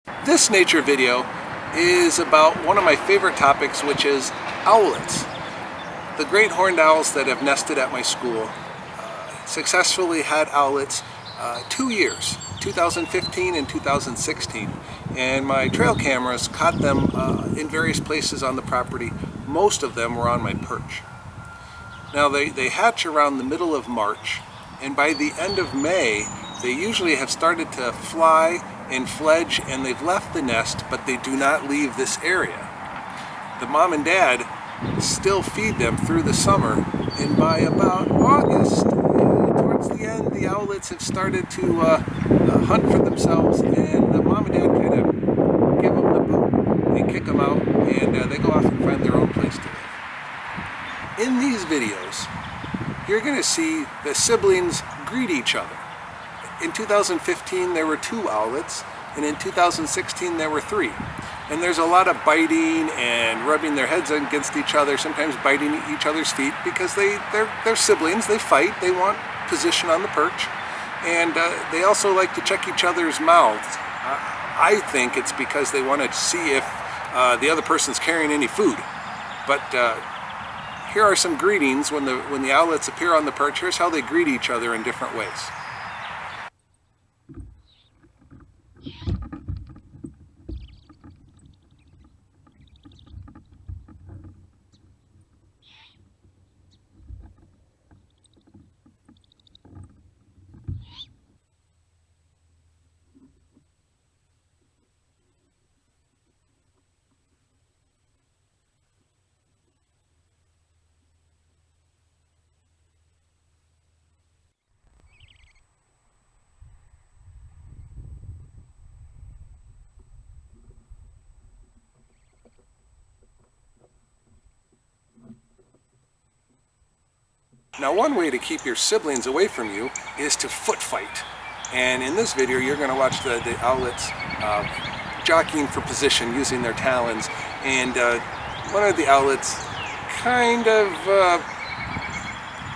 This nature video is about one of my favorite topics, which is owlets. The great horned owls that have nested at my school successfully had owlets 2 years, 2015 and 2016, and my trail cameras caught them in various places on the property. Most of them were on my perch. Now they hatch around the middle of March, and by the end of May they usually have started to fly and fledge, and they've left the nest, but they do not leave this area. The mom and dad still feed them through the summer, and by about August, towards the end, the owlets have started to hunt for themselves, and the mom and dad kind of give them the boot and kick them out, and they go off and find their own place to live. In these videos, you're going to see the siblings greet each other. In 2015 there were 2 owlets, and in 2016 there were 3. And there's a lot of biting and rubbing their heads against each other, sometimes biting each other's feet, because they're siblings, they fight, they want position on the perch, and they also like to check each other's mouths. I think it's because they want to see if the other person's carrying any food. But here are some greetings when the owlets appear on the perch. Here's how they greet each other in different ways. Now, one way to keep your siblings away from you is to foot fight. And in this video, you're going to watch the owlets jockeying for position using their talons. And one of the owlets kind of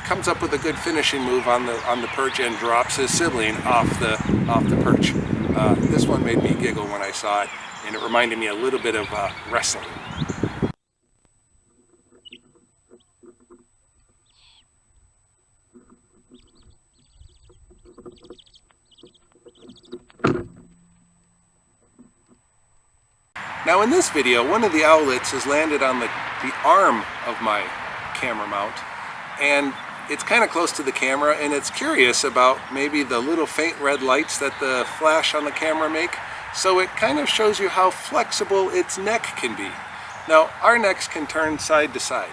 comes up with a good finishing move on the perch and drops his sibling off the perch. This one made me giggle when I saw it, and it reminded me a little bit of wrestling. Now in this video, one of the owlets has landed on the arm of my camera mount, and it's kind of close to the camera, and it's curious about maybe the little faint red lights that the flash on the camera make. So it kind of shows you how flexible its neck can be. Now our necks can turn side to side.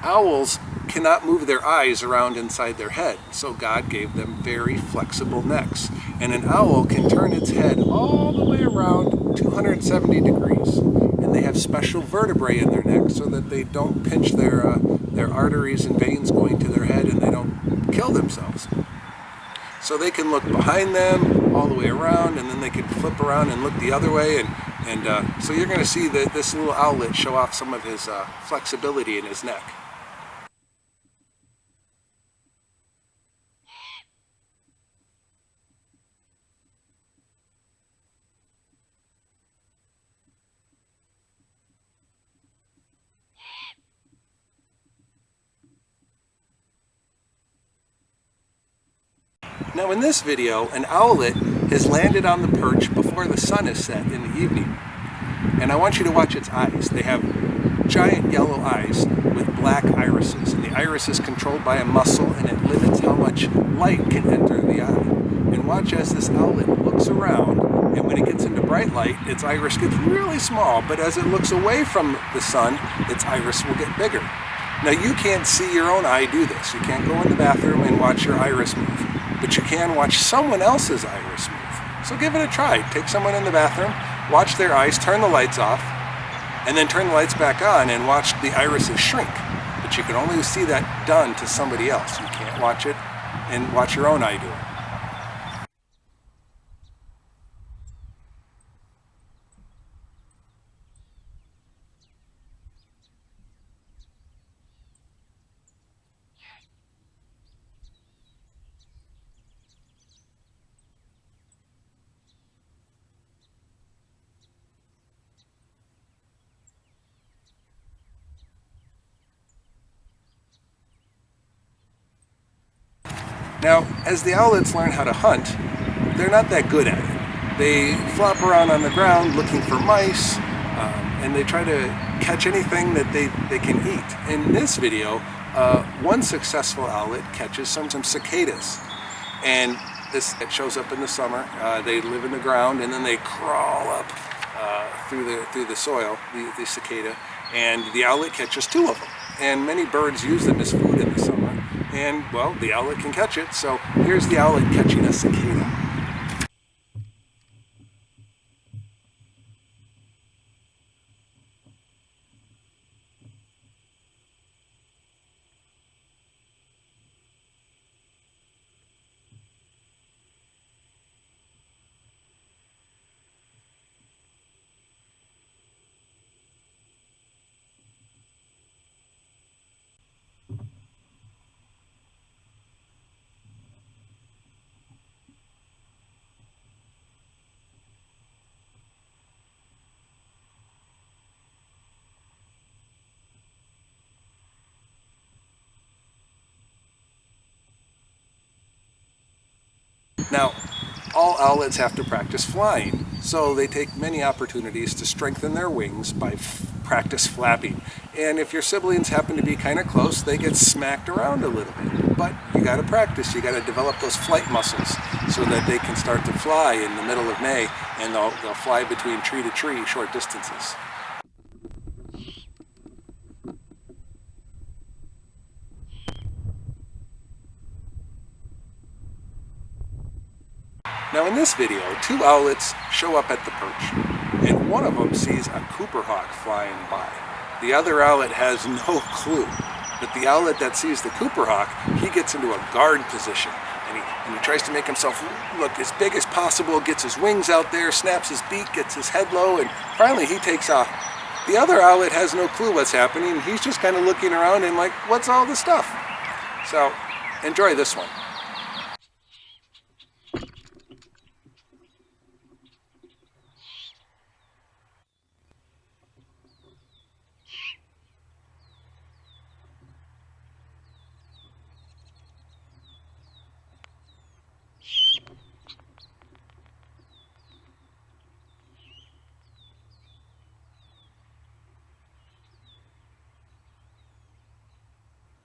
Owls cannot move their eyes around inside their head, so God gave them very flexible necks. And an owl can turn its head all the way around 270 degrees. And they have special vertebrae in their neck so that they don't pinch their arteries and veins going to their head, and they don't kill themselves. So they can look behind them all the way around, and then they can flip around and look the other way. And so you're going to see this little owlet show off some of his flexibility in his neck. Now in this video, an owlet has landed on the perch before the sun is set in the evening. And I want you to watch its eyes. They have giant yellow eyes with black irises. And the iris is controlled by a muscle, and it limits how much light can enter the eye. And watch as this owlet looks around, and when it gets into bright light, its iris gets really small. But as it looks away from the sun, its iris will get bigger. Now you can't see your own eye do this. You can't go in the bathroom and watch your iris move. But you can watch someone else's iris move. So give it a try. Take someone in the bathroom, watch their eyes, turn the lights off, and then turn the lights back on and watch the irises shrink. But you can only see that done to somebody else. You can't watch it and watch your own eye do it. Now, as the owlets learn how to hunt, they're not that good at it. They flop around on the ground looking for mice, and they try to catch anything that they can eat. In this video, one successful owlet catches some cicadas, and it shows up in the summer. They live in the ground, and then they crawl up through the soil, the cicada, and the owlet catches 2 of them. And many birds use them as food in the summer, and well, the owlet can catch it, so here's the owlet catching a cicada. Now, all owlets have to practice flying, so they take many opportunities to strengthen their wings by practice flapping. And if your siblings happen to be kind of close, they get smacked around a little bit. But you got to practice, you got to develop those flight muscles so that they can start to fly in the middle of May, and they'll fly between tree to tree short distances. Now in this video, 2 owlets show up at the perch, and one of them sees a Cooper hawk flying by. The other owlet has no clue, but the owlet that sees the Cooper hawk, he gets into a guard position, and he tries to make himself look as big as possible, gets his wings out there, snaps his beak, gets his head low, and finally he takes off. The other owlet has no clue what's happening. He's just kind of looking around and like, what's all this stuff? So enjoy this one.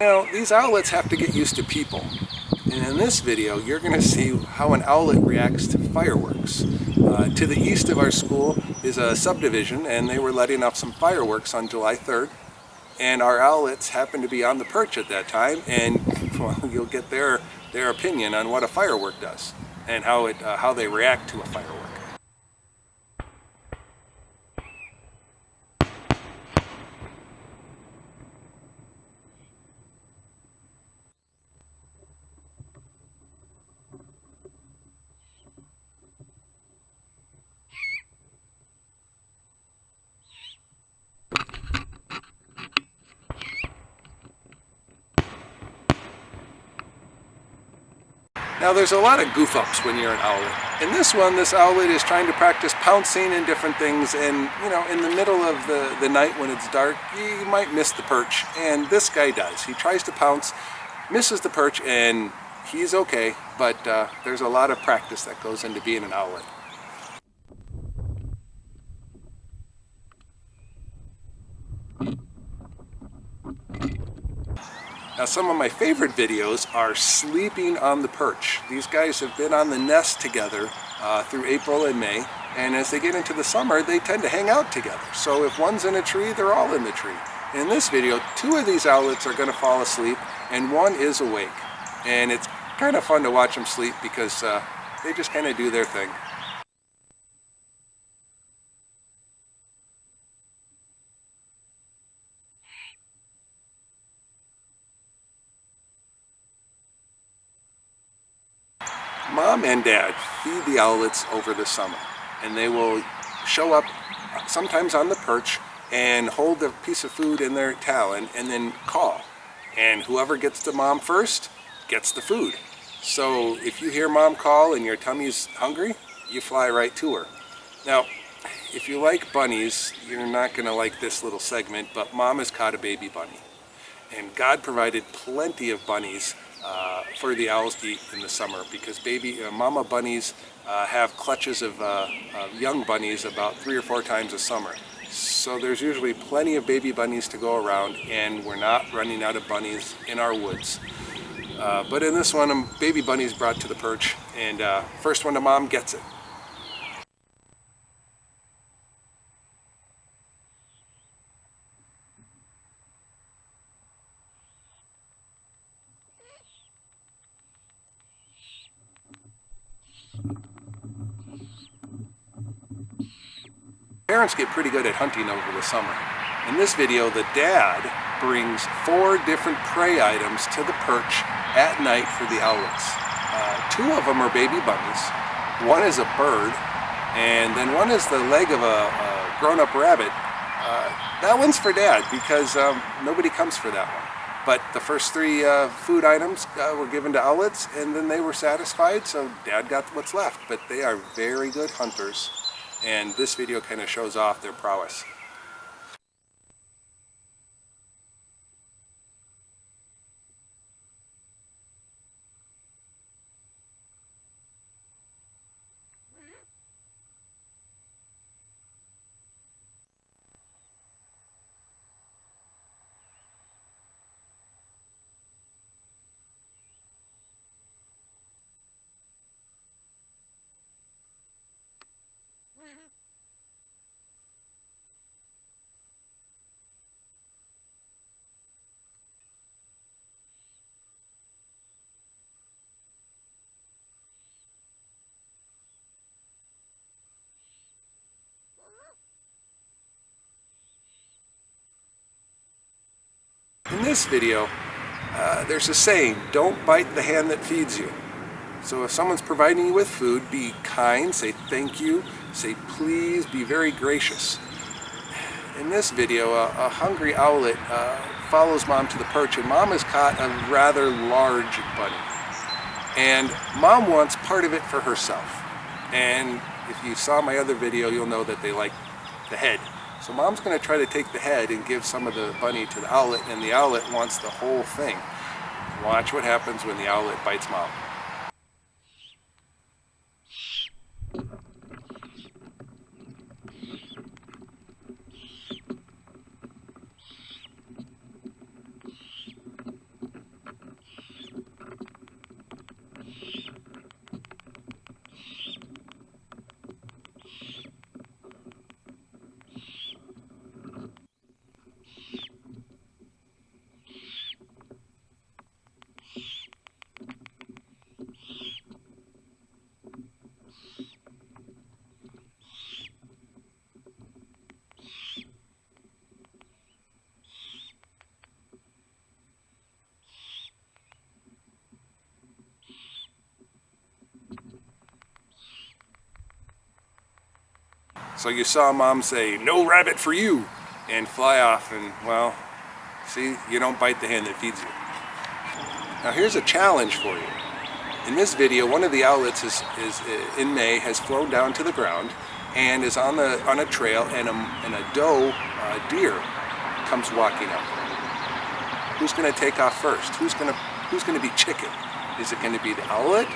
Now, these owlets have to get used to people. And in this video, you're going to see how an owlet reacts to fireworks. To the east of our school is a subdivision, and they were letting off some fireworks on July 3rd. And our owlets happened to be on the perch at that time, and well, you'll get their opinion on what a firework does and how they react to a firework. Now there's a lot of goof-ups when you're an owlet. In this one, this owlet is trying to practice pouncing and different things, and you know, in the middle of the night when it's dark, you might miss the perch, and this guy does. He tries to pounce, misses the perch, and he's okay, but there's a lot of practice that goes into being an owlet. Now some of my favorite videos are sleeping on the perch. These guys have been on the nest together through April and May, and as they get into the summer, they tend to hang out together. So if one's in a tree, they're all in the tree. And in this video, 2 of these owlets are going to fall asleep, and one is awake. And it's kind of fun to watch them sleep because they just kind of do their thing. Mom and Dad feed the owlets over the summer, and they will show up sometimes on the perch and hold a piece of food in their talon and then call. And whoever gets to Mom first gets the food. So if you hear Mom call and your tummy's hungry, you fly right to her. Now, if you like bunnies, you're not going to like this little segment, but Mom has caught a baby bunny. And God provided plenty of bunnies for the owls to eat in the summer, because mama bunnies have clutches of young bunnies about 3 or 4 times a summer. So there's usually plenty of baby bunnies to go around, and we're not running out of bunnies in our woods. But in this one, a baby bunny's brought to the perch, and first one to mom gets it. Parents get pretty good at hunting over the summer. In this video, the dad brings 4 different prey items to the perch at night for the owlets. 2 of them are baby bunnies, 1 is a bird, and then 1 is the leg of a grown-up rabbit. That one's for dad because nobody comes for that one. But the first 3 food items were given to owlets, and then they were satisfied, so dad got what's left. But they are very good hunters, and this video kind of shows off their prowess. In this video, there's a saying, don't bite the hand that feeds you. So if someone's providing you with food, be kind, say thank you, say please, be very gracious. In this video, a hungry owlet follows mom to the perch, and mom has caught a rather large bunny. And mom wants part of it for herself. And if you saw my other video, you'll know that they like the head. So mom's going to try to take the head and give some of the bunny to the owlet, and the owlet wants the whole thing. Watch what happens when the owlet bites mom. So you saw mom say, "No rabbit for you," and fly off, and well, see, you don't bite the hand that feeds you. Now here's a challenge for you. In this video, one of the owlets in May has flown down to the ground and is on a trail, and a doe deer comes walking up. Who's going to take off first? Who's going to be chicken? Is it going to be the owlet,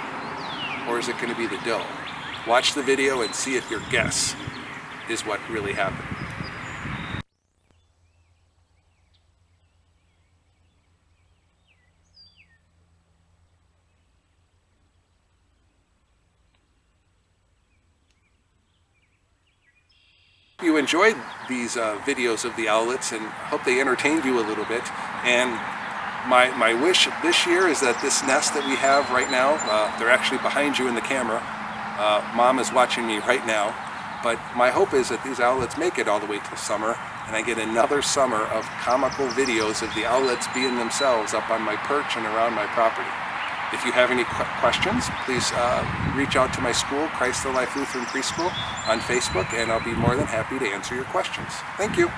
or is it going to be the doe? Watch the video and see if your guess is what really happened. You enjoyed these videos of the owlets, and hope they entertained you a little bit. And my wish this year is that this nest that we have right now, they're actually behind you in the camera. Mom is watching me right now. But my hope is that these owlets make it all the way till summer, and I get another summer of comical videos of the owlets being themselves up on my perch and around my property. If you have any questions, please reach out to my school, Christ the Life Lutheran Preschool, on Facebook, and I'll be more than happy to answer your questions. Thank you.